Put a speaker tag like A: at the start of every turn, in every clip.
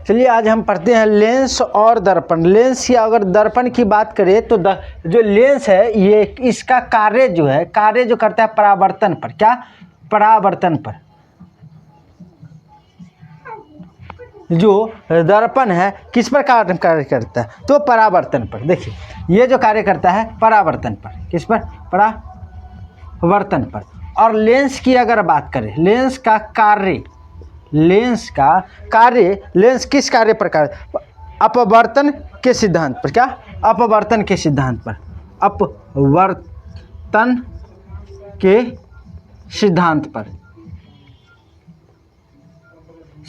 A: चलिए आज हम पढ़ते हैं लेंस और दर्पण। लेंस की अगर दर्पण की बात करें तो जो लेंस है ये इसका कार्य जो है, कार्य जो करता है परावर्तन पर, क्या परावर्तन पर। जो दर्पण है किस पर कार्य करता है, तो परावर्तन पर। देखिए ये जो कार्य करता है परावर्तन पर, किस पर, परावर्तन पर। और लेंस की अगर बात करें, लेंस का कार्य, लेंस का कार्य, लेंस किस कार्य पर कार्य, अपवर्तन के सिद्धांत पर, क्या अपवर्तन के सिद्धांत पर, अपवर्तन के सिद्धांत पर,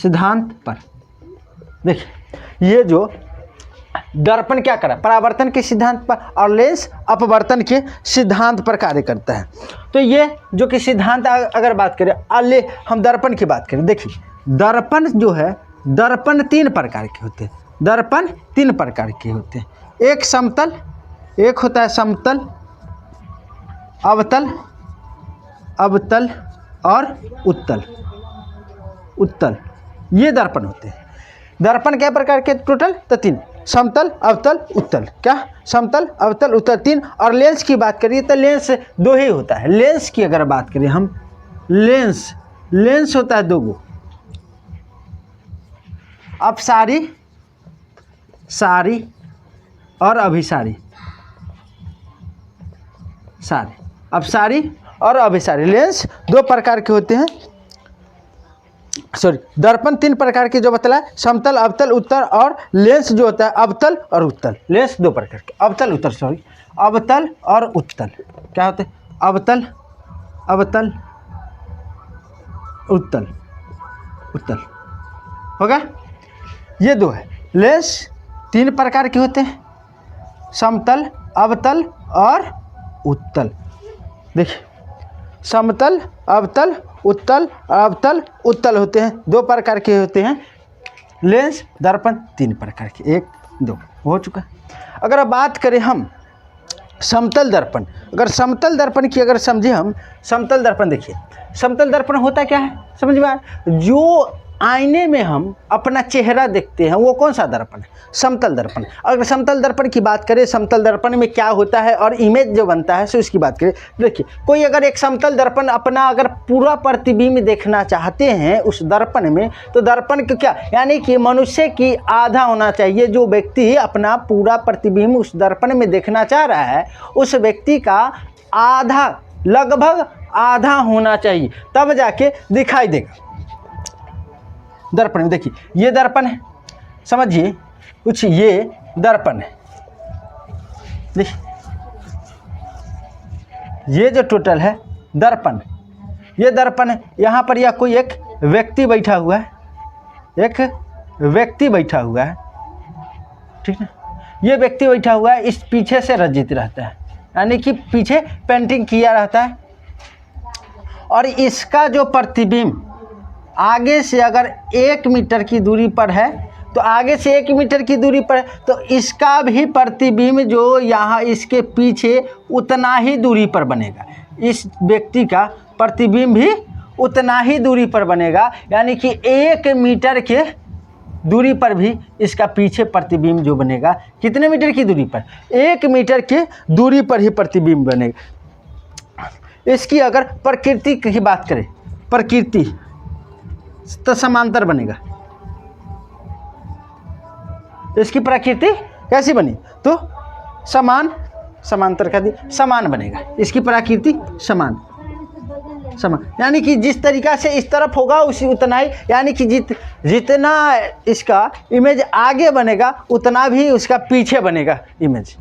A: सिद्धांत पर। देखिए ये जो दर्पण क्या करा, परावर्तन के सिद्धांत पर, और लेंस अपवर्तन के सिद्धांत पर कार्य करता है। तो ये जो कि सिद्धांत अगर बात करें, अले हम दर्पण की बात करें। देखिए दर्पण जो है, दर्पण 3 प्रकार के होते हैं, दर्पण 3 प्रकार के होते हैं। एक समतल, एक होता है समतल, अवतल, अवतल और उत्तल, उत्तल, ये दर्पण होते हैं। दर्पण क्या प्रकार के टोटल, तो 3, समतल, अवतल, उत्तल, क्या समतल, अवतल, उत्तल 3। और लेंस की बात करिए तो लेंस 2 ही होता है। लेंस की अगर बात करें हम, लेंस, लेंस होता है 2 गो, अपसारी, सारी और अभिसारी, सारी, अपसारी और अभिसारी। लेंस 2 प्रकार के होते हैं, सॉरी दर्पण 3 प्रकार के जो बतलाए, समतल, अवतल, उत्तल। और लेंस जो होता है अवतल और उत्तल। लेंस 2 प्रकार के, अवतल उत्तल, सॉरी अवतल और उत्तल, क्या होते हैं, अवतल, अवतल, उत्तल, उत्तल, होगा। ये 2 है। लेंस 3 प्रकार के होते हैं, समतल, अवतल और उत्तल। देखिए समतल, अवतल, उत्तल, अवतल, उत्तल होते हैं, 2 प्रकार के होते हैं लेंस। दर्पण 3 प्रकार के, 1 2 हो चुका। अगर बात करें हम समतल दर्पण, अगर समतल दर्पण की अगर समझे हम, समतल दर्पण देखिए, समतल दर्पण होता क्या है समझ में आया, जो आईने में हम अपना चेहरा देखते हैं वो कौन सा दर्पण है, समतल दर्पण। अगर समतल दर्पण की बात करें, समतल दर्पण में क्या होता है और इमेज जो बनता है, सो इसकी बात करें। देखिए कोई अगर एक समतल दर्पण अपना अगर पूरा प्रतिबिंब देखना चाहते हैं उस दर्पण में, तो दर्पण को क्या, यानी कि मनुष्य की आधा होना चाहिए। जो व्यक्ति अपना पूरा प्रतिबिंब उस दर्पण में देखना चाह रहा है, उस व्यक्ति का आधा, लगभग आधा होना चाहिए, तब जाके दिखाई देगा दर्पण में। देखिए ये दर्पण है, समझिए कुछ, ये दर्पण है। देखिए ये जो टोटल है दर्पण, ये दर्पण है। यहाँ पर यह कोई एक व्यक्ति बैठा हुआ है, एक व्यक्ति बैठा हुआ है, ठीक है। ये व्यक्ति बैठा हुआ है, इस पीछे से रचित रहता है, यानी कि पीछे पेंटिंग किया रहता है। और इसका जो प्रतिबिंब आगे से अगर 1 मीटर की दूरी पर है, तो आगे से 1 मीटर की दूरी पर है, तो इसका भी प्रतिबिंब जो यहाँ इसके पीछे उतना ही दूरी पर बनेगा। इस व्यक्ति का प्रतिबिंब भी उतना ही दूरी पर बनेगा, यानी कि 1 मीटर के दूरी पर भी इसका पीछे प्रतिबिंब जो बनेगा, कितने मीटर की दूरी पर, 1 मीटर के दूरी पर ही प्रतिबिंब बनेगा। इसकी अगर प्रकृति की बात करें, प्रकृति तो समांतर बनेगा। इसकी प्रकृति कैसी बनी, तो समान, समांतर का दी समान बनेगा। इसकी प्रकृति समान, समान, यानी कि जिस तरीका से इस तरफ होगा उसी उतना ही, यानी कि जितना इसका इमेज आगे बनेगा उतना भी उसका पीछे बनेगा इमेज।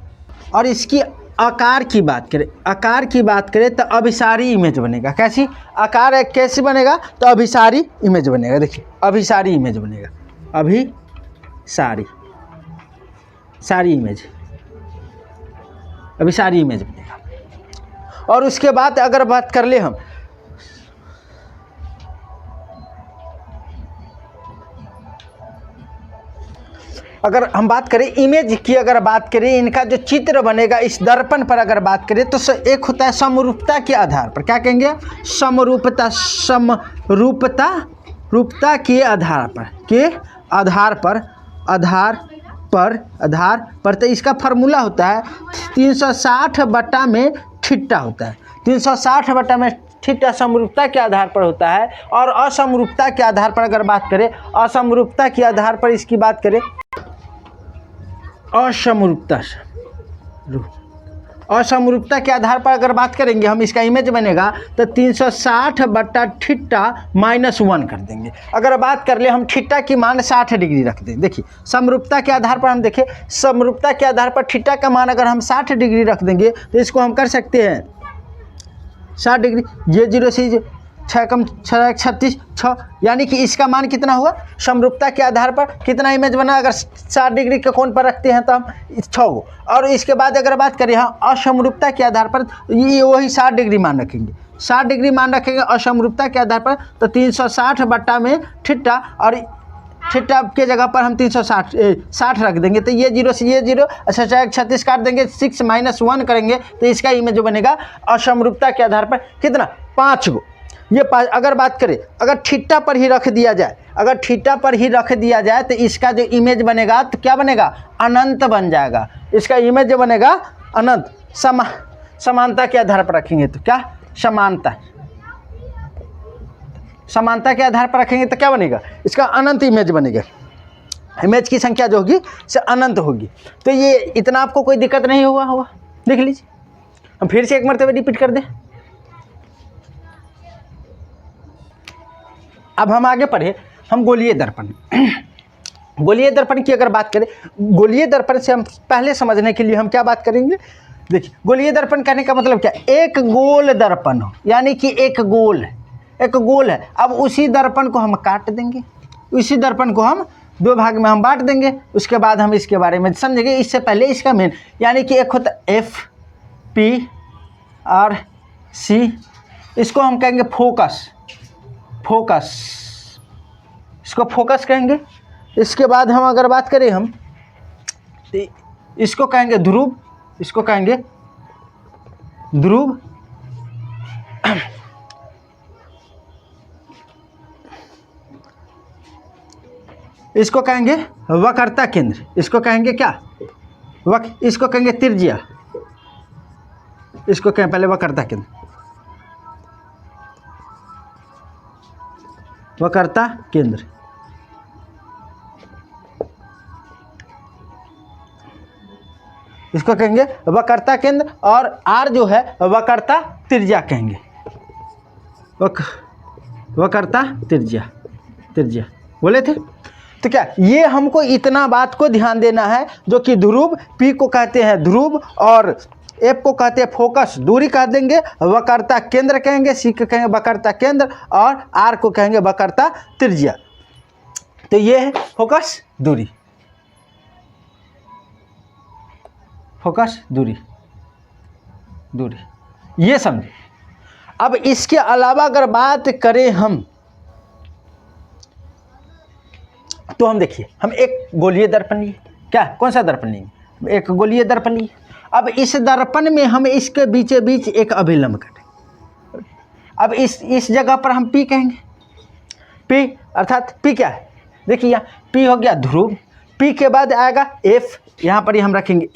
A: और इसकी आकार की बात करें, आकार की बात करें तो अभिसारी इमेज बनेगा। कैसी आकार कैसी बनेगा, तो अभिसारी इमेज बनेगा। देखिए अभिसारी इमेज बनेगा, अभिसारी, सारी इमेज, अभिसारी इमेज बनेगा। और उसके बाद अगर बात कर ले हम, अगर हम बात करें इमेज की, अगर बात करें इनका जो चित्र बनेगा इस दर्पण पर अगर बात करें, तो एक होता है समरूपता के आधार पर, क्या कहेंगे, समरूपता, समरूपता समरूपता के आधार पर तो इसका फार्मूला होता है 360 बटा में थीटा होता है। 360 बटा में थीटा समरूपता के आधार पर होता है। और असमरूपता के आधार पर अगर बात करें, असमरूपता के आधार पर इसकी बात करें, असमरूपता के आधार पर अगर बात करेंगे हम, इसका इमेज बनेगा तो 360 बटा थीटा -1 कर देंगे। अगर बात कर ले हम थीटा की मान 60 डिग्री रख दें, देखिए समरूपता के आधार पर हम देखें, समरूपता के आधार पर थीटा का मान अगर हम 60 डिग्री रख देंगे तो इसको हम कर सकते हैं 60 डिग्री, ये 0 से 6 कम 6 36 6, यानी कि इसका मान कितना हुआ, समरूपता के आधार पर कितना इमेज बना, अगर 60 डिग्री के कोण पर रखते हैं तो हम 6 हो। और इसके बाद अगर बात करें यहाँ असमरूपता के आधार पर, ये वही 60 डिग्री मान रखेंगे, 60 डिग्री मान रखेंगे असमरूपता के आधार पर, तो 360 बटा में थीटा, और थीटा के जगह पर हम 360 रख देंगे, तो ये 0 से ये 0, 36 काट देंगे, 6 - 1 करेंगे तो इसका इमेज जो बनेगा असमरूपता के आधार पर कितना, 5 गो। ये 5 अगर बात करें, अगर थीटा पर ही रख दिया जाए, अगर थीटा पर ही रख दिया जाए तो इसका जो इमेज बनेगा तो क्या बनेगा, अनंत बन जाएगा। इसका इमेज जो बनेगा अनंत। समानता के आधार पर रखेंगे तो क्या, समानता के आधार पर रखेंगे तो क्या बनेगा, इसका अनंत इमेज बनेगा। इमेज की संख्या जो होगी से अनंत होगी। तो ये इतना आपको कोई दिक्कत नहीं हुआ, देख लीजिए। हम फिर से एक मरतबा रिपीट कर दें। अब हम आगे पढ़े, हम गोलीय दर्पण गोलीय दर्पण की अगर बात करें, गोलीय दर्पण से हम पहले समझने के लिए हम क्या बात करेंगे, देखिए गोलीय दर्पण कहने का मतलब क्या, एक गोल दर्पण हो, यानी कि एक गोल है। अब उसी दर्पण को हम काट देंगे, उसी दर्पण को हम 2 भाग में हम बांट देंगे, उसके बाद हम इसके बारे में समझेंगे। इससे पहले इसका मेन, यानी कि एक होता F, P और C, इसको हम कहेंगे फोकस, इसको फोकस कहेंगे। इसके बाद हम अगर बात करें हम, इसको कहेंगे ध्रुव, इसको कहेंगे ध्रुव। इसको कहेंगे वक्रता केंद्र, इसको कहेंगे क्या, इसको कहेंगे त्रिज्या, इसको कहें पहले वक्रता केंद्र, वक्रता केंद्र। इसको कहेंगे वक्रता केंद्र, और R जो है वक्रता त्रिज्या कहेंगे, वक्रता त्रिज्या बोले थे। तो क्या ये हमको इतना बात को ध्यान देना है, जो कि ध्रुव, P को कहते हैं ध्रुव, और F को कहते हैं फोकस, दूरी कह देंगे, वक्रता केंद्र कहेंगे, C को कहेंगे वक्रता केंद्र, और R को कहेंगे वक्रता त्रिज्या। तो ये है फोकस दूरी, फोकस दूरी, ये समझे। अब इसके अलावा अगर बात करें हम, तो हम देखिए, हम एक गोलीय दर्पण लिए, क्या, कौन सा दर्पण लिए, एक गोलीय दर्पण लिए। अब इस दर्पण में हम इसके बीचे बीच एक अभिलंब काटें। अब इस जगह पर हम P कहेंगे, P अर्थात P क्या है, देखिए यहाँ P हो गया ध्रुव, P के बाद आएगा F, यहाँ पर ही हम रखेंगे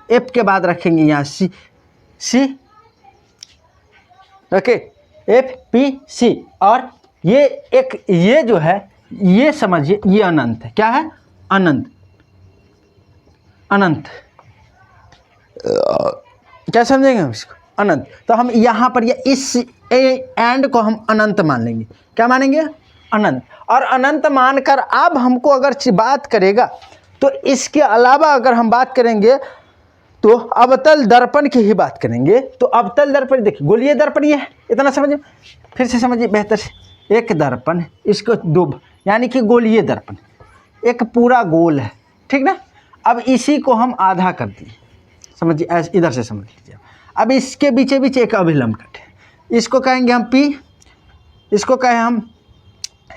A: F के बाद रखेंगे यहाँ C रखे, F P C, और ये जो है, ये समझिए, ये अनंत है, क्या है, अनंत। क्या समझेंगे हम इसको, अनंत। तो हम यहाँ पर इस एंड को हम अनंत मान लेंगे, क्या मानेंगे, अनंत। और अनंत मानकर अब हमको अगर बात करेगा, तो इसके अलावा अगर हम बात करेंगे तो अवतल दर्पण की ही बात करेंगे। तो अवतल दर्पण देखिए, गोलीय दर्पण ये है, इतना समझिए, फिर से समझिए बेहतर से। एक दर्पण, इसको 2, यानी कि गोलीय दर्पण एक पूरा गोल है, ठीक ना। अब इसी को हम आधा कर दिए, समझिए, ऐसे इधर से समझ लीजिए। अब इसके बीचे बीच एक अभिलंब कटे, इसको कहेंगे हम P, इसको कहें हम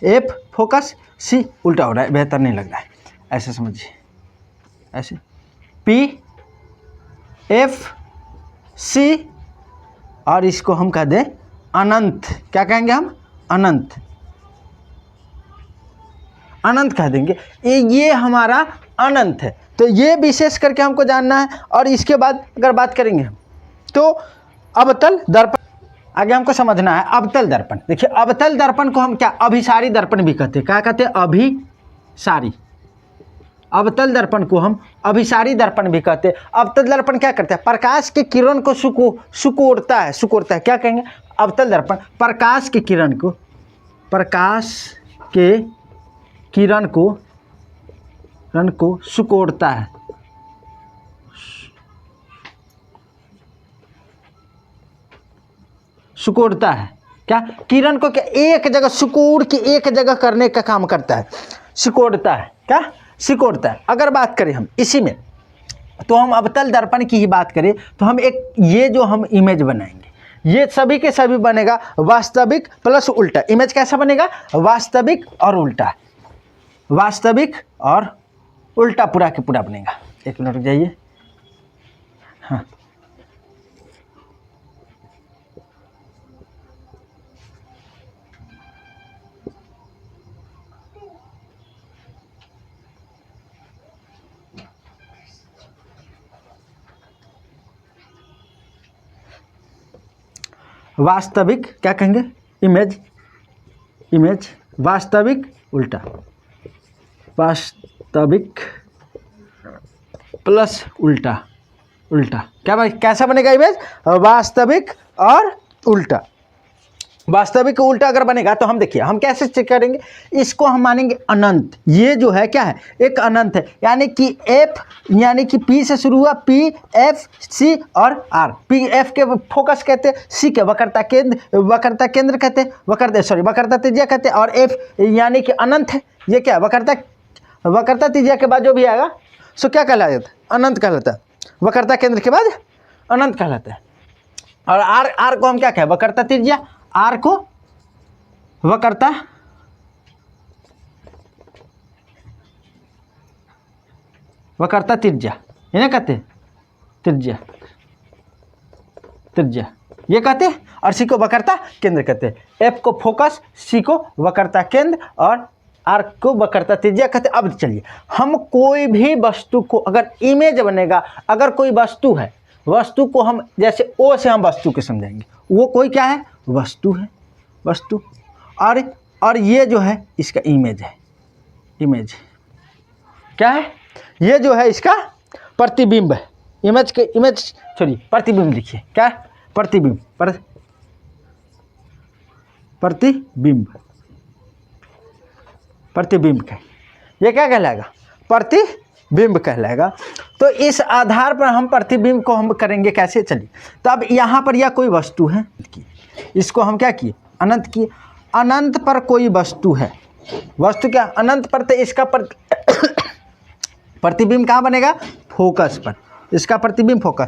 A: F फोकस, C उल्टा हो रहा है, बेहतर नहीं लग रहा है, ऐसे समझिए, ऐसे P F C, और इसको हम कह दें अनंत, क्या कहेंगे हम, अनंत। अनंत कह देंगे। ये हमारा अनंत है, तो ये विशेष करके हमको जानना है। और इसके बाद अगर बात करेंगे हम तो अवतल दर्पण, आगे हमको समझना है अवतल दर्पण। देखिए अवतल दर्पण को हम क्या अभिसारी दर्पण भी कहते हैं। क्या कहते हैं? अभिसारी। अवतल दर्पण को हम अभिसारी दर्पण भी कहते हैं। अवतल दर्पण क्या करता है? प्रकाश के किरण को सुकोड़ता है। सुकोड़ता है, क्या कहेंगे? अवतल दर्पण प्रकाश के किरण को, प्रकाश के किरण को सुकोड़ता है। सुकोड़ता है। क्या? किरण को क्या एक जगह सुकोड़ के एक जगह करने का काम करता है, सिकोड़ता है। क्या? सिकोड़ता है। अगर बात करें हम इसी में, तो हम अवतल दर्पण की ही बात करें तो हम एक ये जो हम इमेज बनाएंगे, ये सभी के सभी बनेगा वास्तविक प्लस उल्टा। इमेज कैसा बनेगा? वास्तविक और उल्टा, वास्तविक और उल्टा पूरा के पूरा बनेगा। एक मिनट रुक जाइए। हाँ, वास्तविक क्या कहेंगे? इमेज, इमेज वास्तविक उल्टा, वास्तविक प्लस उल्टा, उल्टा। क्या भाई कैसा बनेगा इमेज? वास्तविक और उल्टा। वास्तविक उल्टा अगर बनेगा तो हम देखिए हम कैसे चेक करेंगे, इसको हम मानेंगे अनंत। ये जो है क्या है? एक अनंत है, यानी कि एफ, यानी कि पी से शुरू हुआ, पी एफ सी और आर। पी एफ के फोकस कहते हैं, सी के वक्रता केंद्र कहते हैं, वक्रता त्रिज्या कहते हैं, और एफ यानी कि अनंत है। ये क्या है? वक्रता त्रिज्या के बाद जो भी आएगा सो क्या कहलाता है? अनंत कहलाता है। वक्रता केंद्र के बाद अनंत कहलाता है। और आर को हम क्या कहें? वक्रता त्रिज्या। आर को वक्रता त्रिज्या, ये ना कहते हैं? त्रिज्या ये कहते हैं। और सी को वक्रता केंद्र कहते हैं। एफ को फोकस, सी को वक्रता केंद्र और आर को वक्रता त्रिज्या कहते हैं। अब चलिए हम कोई भी वस्तु को अगर इमेज बनेगा, अगर कोई वस्तु है, वस्तु को हम जैसे ओ से हम वस्तु को समझाएंगे, वो कोई क्या है? वस्तु है, वस्तु। और ये जो है इसका इमेज है। इमेज क्या है? ये जो है इसका प्रतिबिंब है। इमेज छोड़िए, प्रतिबिंब लिखिए। क्या है? प्रतिबिंब। प्रतिबिंब का ये क्या कहलाएगा? प्रतिबिंब कहलाएगा। तो इस आधार पर हम प्रतिबिंब को हम करेंगे कैसे? चलिए, तो अब यहाँ पर यह कोई वस्तु है, इसको हम क्या किए? अनंत किए। अनंत पर कोई वस्तु है, वस्तु क्या? अनंत पर, तो इसका प्रतिबिंब कहाँ बनेगा? फोकस पर। इसका प्रतिबिंब फोकस।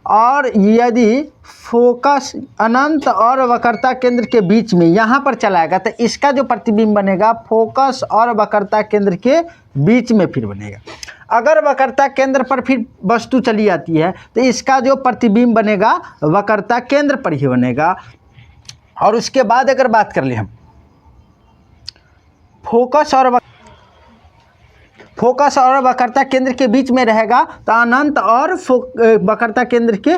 A: और यदि फोकस अनंत और वक्रता केंद्र के बीच में यहाँ पर चलाएगा तो इसका जो प्रतिबिंब बनेगा फोकस और वक्रता केंद्र के बीच में फिर बनेगा। अगर वक्रता केंद्र पर फिर वस्तु चली जाती है तो इसका जो प्रतिबिंब बनेगा वक्रता केंद्र पर ही बनेगा। और उसके बाद अगर बात कर ले हम फोकस और वक्रता केंद्र के बीच में रहेगा तो अनंत और वक्रता केंद्र के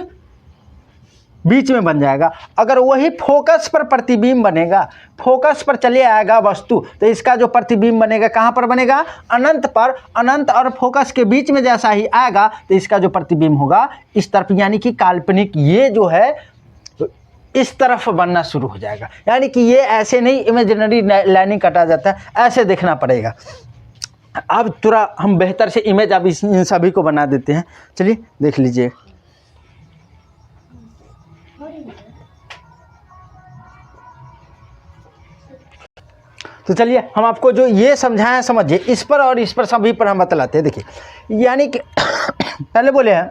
A: बीच में बन जाएगा। अगर वही फोकस पर प्रतिबिंब बनेगा, फोकस पर चले आएगा वस्तु, तो इसका जो प्रतिबिंब बनेगा कहाँ पर बनेगा? अनंत पर। अनंत और फोकस के बीच में जैसा ही आएगा तो इसका जो प्रतिबिंब होगा इस तरफ, यानी कि काल्पनिक, ये जो है इस तरफ बनना शुरू हो जाएगा। यानी कि ये ऐसे नहीं इमेजिनरी लाइनिंग कटा जाता है, ऐसे देखना पड़ेगा। अब थोड़ा हम बेहतर से इमेज अब इन सभी को बना देते हैं। चलिए देख लीजिए। तो चलिए हम आपको जो ये समझाएं समझिए, इस पर और इस पर सभी पर हम बतलाते हैं। देखिए यानी कि पहले बोले हैं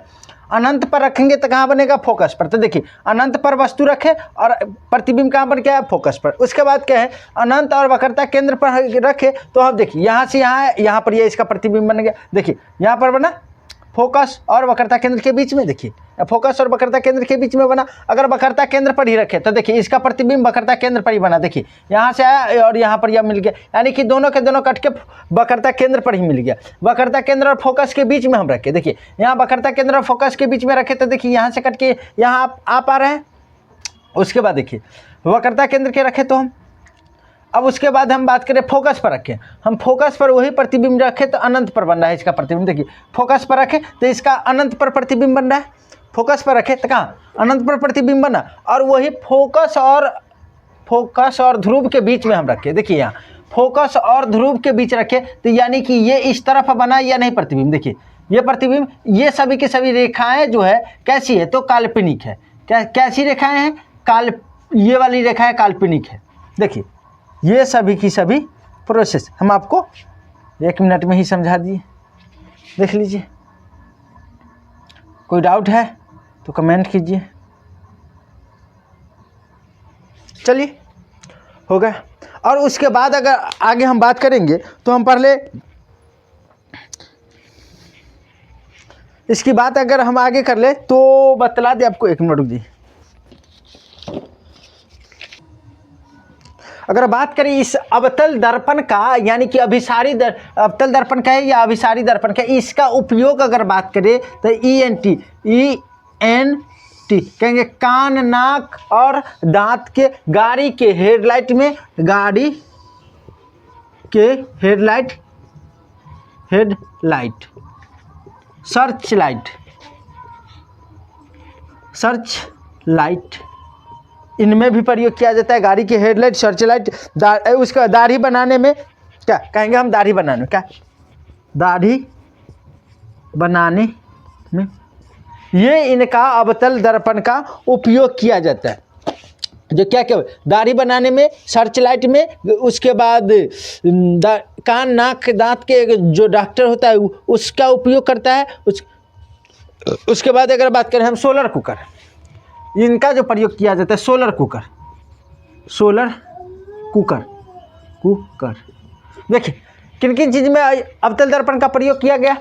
A: अनंत पर रखेंगे तो कहाँ बनेगा? फोकस पर। तो देखिए अनंत पर वस्तु रखे और प्रतिबिंब कहाँ पर क्या है? फोकस पर। उसके बाद क्या है? अनंत और वक्रता केंद्र पर रखे तो अब देखिए यहाँ से यहाँ है, यहाँ पर ये इसका प्रतिबिंब बन गया। देखिए यहाँ पर बना, फोकस और वक्रता केंद्र के बीच में, देखिए फोकस और वक्रता केंद्र के बीच में बना। अगर वक्रता केंद्र पर ही रखे तो देखिए इसका प्रतिबिंब वक्रता केंद्र पर ही बना, देखिए यहाँ से आया और यहाँ पर यह मिल गया, यानी कि दोनों के दोनों कट के वक्रता केंद्र पर ही मिल गया। वक्रता केंद्र और फोकस के बीच में हम रखे, देखिए यहाँ वक्रता केंद्र और फोकस के बीच में रखे तो देखिए यहाँ से कट के यहाँ आप आ रहे हैं। उसके बाद देखिए वक्रता केंद्र के रखे तो हम, अब उसके बाद हम बात करें फोकस पर रखें, हम फोकस पर वही प्रतिबिंब रखे तो अनंत पर बन रहा है इसका प्रतिबिंब। देखिए फोकस पर रखें तो इसका अनंत पर प्रतिबिंब बन रहा है, फोकस पर रखें तो कहाँ अनंत पर प्रतिबिंब बना। और वही फोकस और ध्रुव के बीच में हम रखें, देखिए यहाँ फोकस और ध्रुव के बीच रखे तो यानी कि ये इस तरफ बना या नहीं प्रतिबिंब। देखिए ये प्रतिबिंब, ये सभी की सभी रेखाएं जो है कैसी है तो काल्पनिक है। कैसी रेखाएं हैं? ये वाली रेखाएं काल्पनिक है। देखिए ये सभी की सभी प्रोसेस हम आपको 1 मिनट में ही समझा दिए, देख लीजिए। कोई डाउट है तो कमेंट कीजिए। चलिए हो गया। और उसके बाद अगर आगे हम बात करेंगे तो हम पहले इसकी बात अगर हम आगे कर ले तो बतला दे आपको, 1 मिनट रुक जी। अगर बात करें इस अवतल दर्पण का, यानी कि अवतल दर्पण का है या अभिसारी दर्पण का, इसका उपयोग अगर बात करें तो ENT कहेंगे कान, नाक और दांत के, गाड़ी के हेडलाइट में, गाड़ी के हेडलाइट, सर्च लाइट, इनमें भी प्रयोग किया जाता है। गाड़ी की हेडलाइट, सर्च लाइट, उसका दाढ़ी बनाने में, क्या कहेंगे हम, दाढ़ी बनाने में, क्या दाढ़ी बनाने में ये इनका अवतल दर्पण का उपयोग किया जाता है। जो क्या दाढ़ी बनाने में, सर्च लाइट में, उसके बाद कान, नाक, दांत के जो डॉक्टर होता है उसका उपयोग करता है। उसके बाद अगर बात करें हम सोलर कुकर, इनका जो प्रयोग किया जाता है सोलर कुकर। देखिए किन किन चीज़ में अवतल दर्पण का प्रयोग किया गया।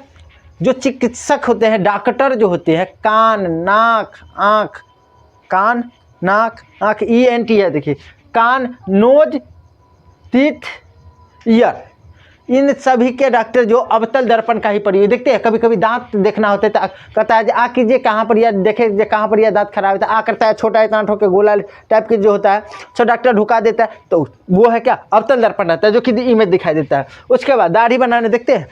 A: जो चिकित्सक होते हैं, डॉक्टर जो होते हैं, कान, नाक, आँख ENT है, देखिए कान, नोज, टीथ, ईयर, इन सभी के डॉक्टर जो अवतल दर्पण का ही प्रयोग देखते हैं। कभी कभी दांत देखना होता है तो कहता है आ कीजिए कहाँ पर यह देखे, कहाँ पर यह दांत खराब है, आ करता है छोटा इतना ठोके गोला टाइप के जो होता है, तो डॉक्टर ढुका देता है, तो वो है क्या अवतल दर्पण रहता है, जो कि इमेज दिखाई देता है। उसके बाद दाढ़ी बनाने देखते हैं,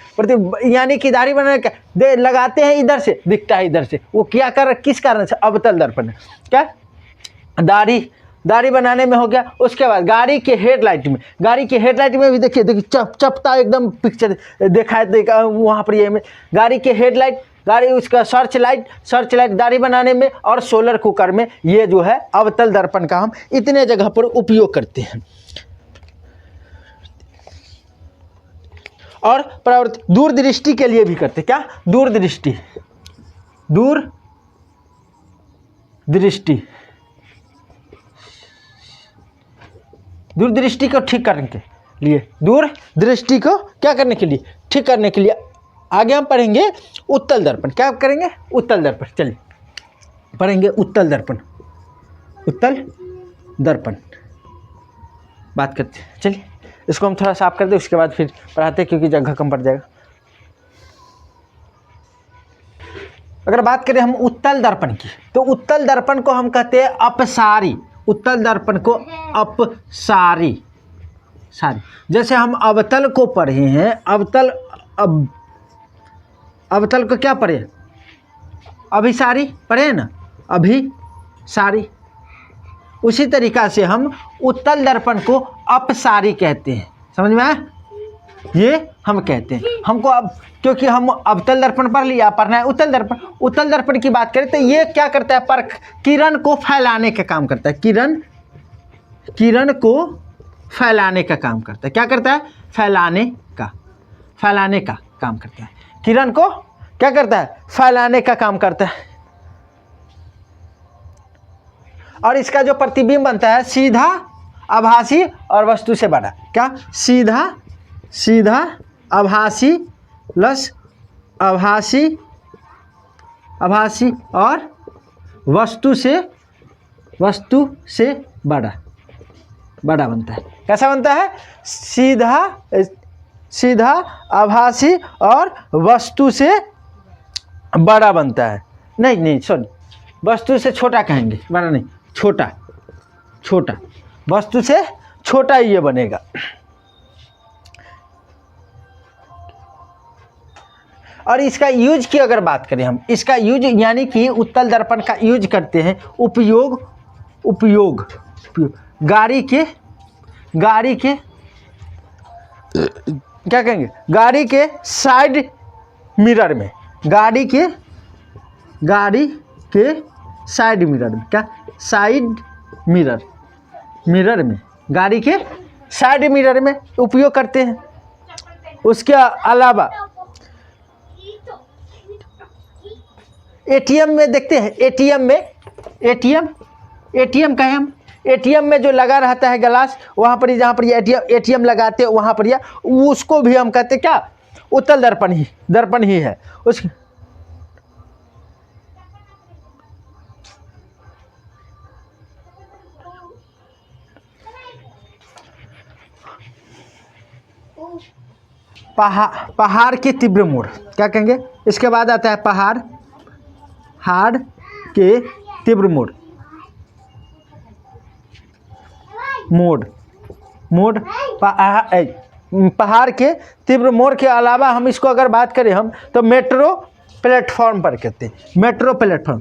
A: यानी कि दाढ़ी बनाने क्या लगाते हैं, इधर से दिखता है, इधर से, वो क्या किस कारण से, अवतल दर्पण है। क्या दाढ़ी बनाने में हो गया। उसके बाद गाड़ी के हेडलाइट में भी देखिए चपटा एकदम पिक्चर देखा वहाँ पर ये में गाड़ी के हेडलाइट, गाड़ी उसका सर्च लाइट दाढ़ी बनाने में, और सोलर कुकर में, ये जो है अवतल दर्पण का हम इतने जगह पर उपयोग करते हैं। और परावर्तित दूरदृष्टि के लिए भी करते हैं। क्या दूरदृष्टि को ठीक करने के लिए, दूरदृष्टि को क्या करने के लिए, ठीक करने के लिए आगे हम पढ़ेंगे उत्तल दर्पण। क्या करेंगे, उत्तल दर्पण। चलिए पढ़ेंगे उत्तल दर्पण बात करते हैं। चलिए इसको हम थोड़ा साफ कर दें, उसके बाद फिर पढ़ाते हैं, क्योंकि जगह कम पड़ जाएगा। अगर बात करें हम उत्तल दर्पण की, तो उत्तल दर्पण को हम कहते हैं अपसारी। उत्तल दर्पण को अपसारी। जैसे हम अवतल को पढ़े हैं, अवतल को क्या पढ़े, अभिसारी पढ़े ना, अभिसारी। उसी तरीका से हम उत्तल दर्पण को अपसारी कहते हैं। समझ में आया? ये हम कहते हैं। हमको अब क्योंकि हम अवतल दर्पण पढ़ लिया, पढ़ना है उत्तल दर्पण की बात करें तो ये क्या करता है, पर किरण को फैलाने का काम करता है। किरण को फैलाने का काम करता है। क्या करता है, फैलाने का काम करता है। किरण को क्या करता है, फैलाने का काम करता है। और इसका जो प्रतिबिंब बनता है सीधा, आभासी और वस्तु से बड़ा। क्या, सीधा आभासी प्लस आभासी आभासी और वस्तु से बड़ा बनता है। कैसा बनता है? सीधा आभासी और वस्तु से बड़ा बनता है। नहीं सॉरी, वस्तु से छोटा कहेंगे, बड़ा नहीं, छोटा वस्तु से छोटा ये बनेगा। और इसका यूज की अगर बात करें हम, इसका यूज यानी कि उत्तल दर्पण का यूज करते हैं, उपयोग गाड़ी के क्या कहेंगे, गाड़ी के साइड मिरर में, गाड़ी के साइड मिरर में, क्या साइड मिरर में, गाड़ी के साइड मिरर में उपयोग करते हैं। उसके अलावा एटीएम में देखते हैं, एटीएम कहें हम, एटीएम में जो लगा रहता है ग्लास, वहाँ पर जहाँ पर एटीएम लगाते हैं वहाँ पर उसको भी हम कहते हैं क्या, उत्तल दर्पण ही है। उस पहाड़ के तीव्र मोड़, क्या कहेंगे? इसके बाद आता है पहाड़ के तीव्र मोड़ पहाड़ के तीव्र मोड़ के अलावा हम इसको अगर बात करें हम तो मेट्रो प्लेटफॉर्म पर कहते हैं। मेट्रो प्लेटफॉर्म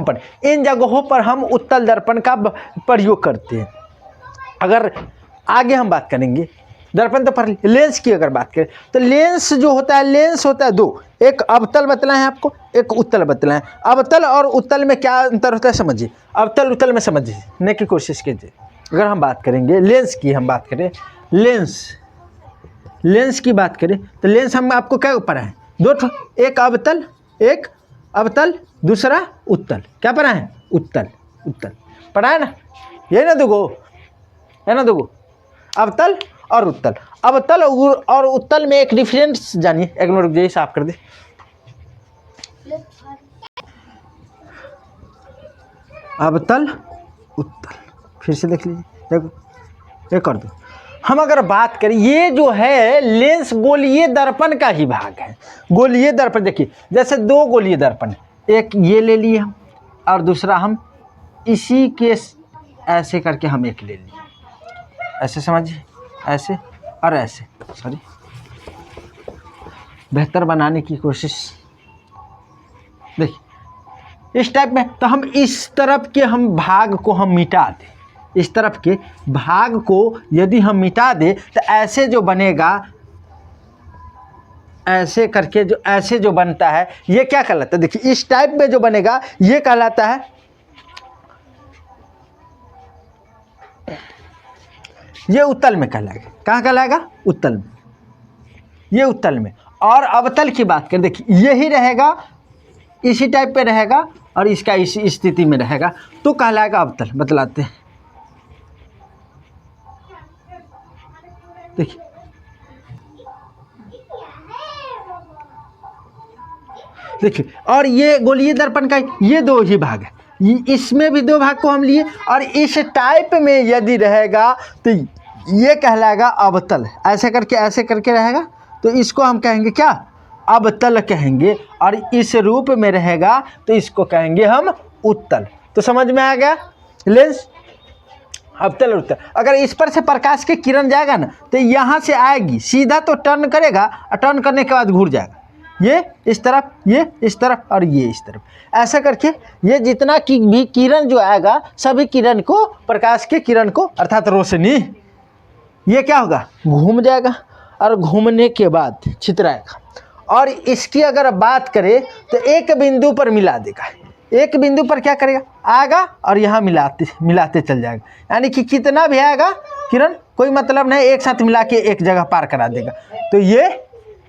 A: पर, इन जगहों पर हम उत्तल दर्पण का प्रयोग करते हैं। अगर आगे हम बात करेंगे दर्पण तो पर लेंस की अगर बात करें तो लेंस जो होता है, लेंस होता है दो, एक अवतल बतलाएं आपको, एक उत्तल बतलाएं। अवतल और उत्तल में क्या अंतर होता है समझिए, अवतल उत्तल में समझने की कोशिश कीजिए। अगर हम बात करेंगे लेंस की, हम बात करें लेंस की बात करें तो लेंस हम आपको क्या पढ़ा है, दो, एक अवतल दूसरा उत्तल। क्या पढ़ा है? उत्तल पढ़ा है ना, यही ना दुगो अवतल और उत्तल। अवतल और उत्तल में एक डिफरेंस जानिए, एक मिनट रुक जाइए, साफ कर दे। अवतल उत्तल फिर से देख लीजिए, देखो ये कर दो। हम अगर बात करें, ये जो है लेंस गोलीय दर्पण का ही भाग है। गोलीय दर्पण देखिए, जैसे दो गोलीय दर्पण, एक ये ले लिए हम और दूसरा हम इसी के ऐसे करके हम एक ले लिए, ऐसे समझिए, ऐसे और ऐसे, सॉरी बेहतर बनाने की कोशिश। देखिए इस टाइप में, तो हम इस तरफ के हम भाग को हम मिटा दें, इस तरफ के भाग को यदि हम मिटा दें तो ऐसे जो बनेगा, ऐसे करके जो ऐसे जो बनता है ये क्या कहलाता है? देखिए इस टाइप में जो बनेगा ये कहलाता है, ये उत्तल में कहलाएगा। कहाँ कहलाएगा? उत्तल में, ये उत्तल में। और अवतल की बात करें, देखिए यही रहेगा, इसी टाइप पे रहेगा और इसका इसी स्थिति में रहेगा तो कहलाएगा अवतल। बतलाते हैं, देखिए और ये गोलीय दर्पण का ये दो ही भाग है, इसमें भी दो भाग को हम लिए और इस टाइप में यदि रहेगा तो ये कहलाएगा अवतल। ऐसे करके रहेगा तो इसको हम कहेंगे क्या? अवतल कहेंगे। और इस रूप में रहेगा तो इसको कहेंगे हम उत्तल। तो समझ में आ गया लेंस, अवतल और उत्तल। अगर इस पर से प्रकाश की किरण जाएगा ना तो यहाँ से आएगी सीधा, तो टर्न करेगा और टर्न करने के बाद घूर जाएगा, ये इस तरफ, ये इस तरफ और ये इस तरफ। ऐसा करके ये जितना की भी किरण जो आएगा, सभी किरण को, प्रकाश के किरण को अर्थात रोशनी, ये क्या होगा? घूम जाएगा और घूमने के बाद छितराएगा। और इसकी अगर बात करें तो एक बिंदु पर मिला देगा, एक बिंदु पर क्या करेगा? आएगा और यहाँ मिलाते चल जाएगा। यानी कि कितना भी आएगा किरण, कोई मतलब नहीं, एक साथ मिला के एक जगह पार करा देगा। तो ये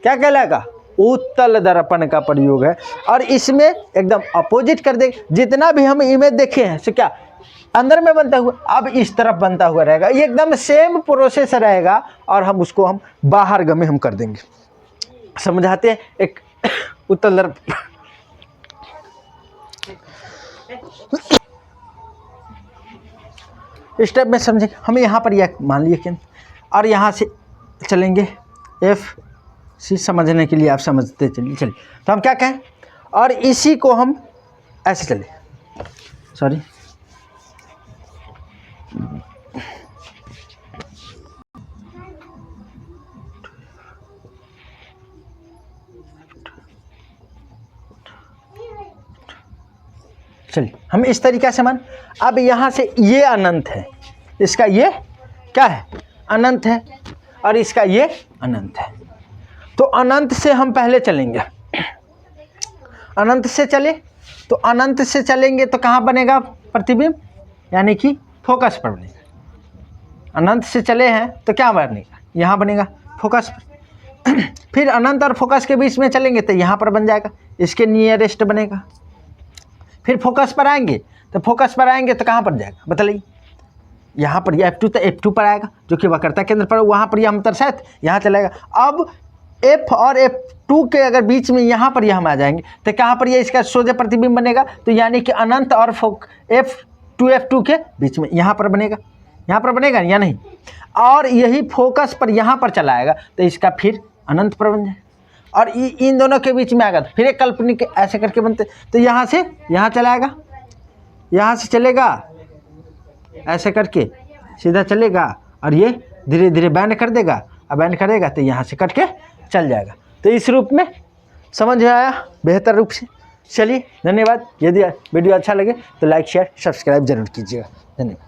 A: क्या कहलाएगा? उत्तल दर्पण का प्रयोग है। और इसमें एकदम अपोजिट कर दे, जितना भी हम इमेज देखे हैं सो क्या अंदर में बनता हुआ, अब इस तरफ बनता हुआ रहेगा। ये एकदम सेम प्रोसेस रहेगा और हम उसको हम बाहर गमे हम कर देंगे। समझाते हैं एक उत्तल दर्प स्टेप में समझेंगे हम। यहाँ पर यह मान लिए केंद्र और यहाँ से चलेंगे एफ सी, समझने के लिए आप समझते चलिए। तो हम क्या कहें, और इसी को हम ऐसे चले, सॉरी चलिए हम इस तरीक़ा से मान। अब यहाँ से ये अनंत है, इसका ये क्या है, अनंत है, और इसका ये अनंत है। तो अनंत से हम पहले चलेंगे, अनंत से चले तो अनंत से चलेंगे तो कहाँ बनेगा प्रतिबिंब, यानी कि फोकस पर बनेगा। अनंत से चले हैं तो क्या बनेगा, यहाँ बनेगा फोकस पर। फिर अनंत और फोकस के बीच में चलेंगे तो यहाँ पर बन जाएगा, इसके नियरेस्ट बनेगा। फिर फोकस पर आएंगे तो कहाँ पर जाएगा बताइए, यहाँ पर ये F2 तो F2 पर आएगा जो कि वक्रता केंद्र पर, वहाँ पर यह हम दर्शाए यहाँ चलेगा। अब F और F2 के अगर बीच में यहाँ पर यह हम आ जाएंगे तो कहाँ पर ये इसका सोझा प्रतिबिंब बनेगा, तो यानी कि अनंत और F2 के बीच में यहाँ पर बनेगा, यहाँ पर बनेगा या नहीं। और यही फोकस पर यहाँ पर चला आएगा तो इसका फिर अनंत पर बन जाएगा। और इन दोनों के बीच में आएगा तो फिर एक काल्पनिक ऐसे करके बनते, तो यहाँ से यहाँ चलाएगा, यहाँ से चलेगा ऐसे करके सीधा चलेगा, और ये धीरे धीरे बैंड कर देगा, और बैंड करेगा तो यहाँ से कट के चल जाएगा। तो इस रूप में समझ आया बेहतर रूप से। चलिए धन्यवाद। यदि वीडियो अच्छा लगे तो लाइक शेयर सब्सक्राइब जरूर कीजिएगा। धन्यवाद।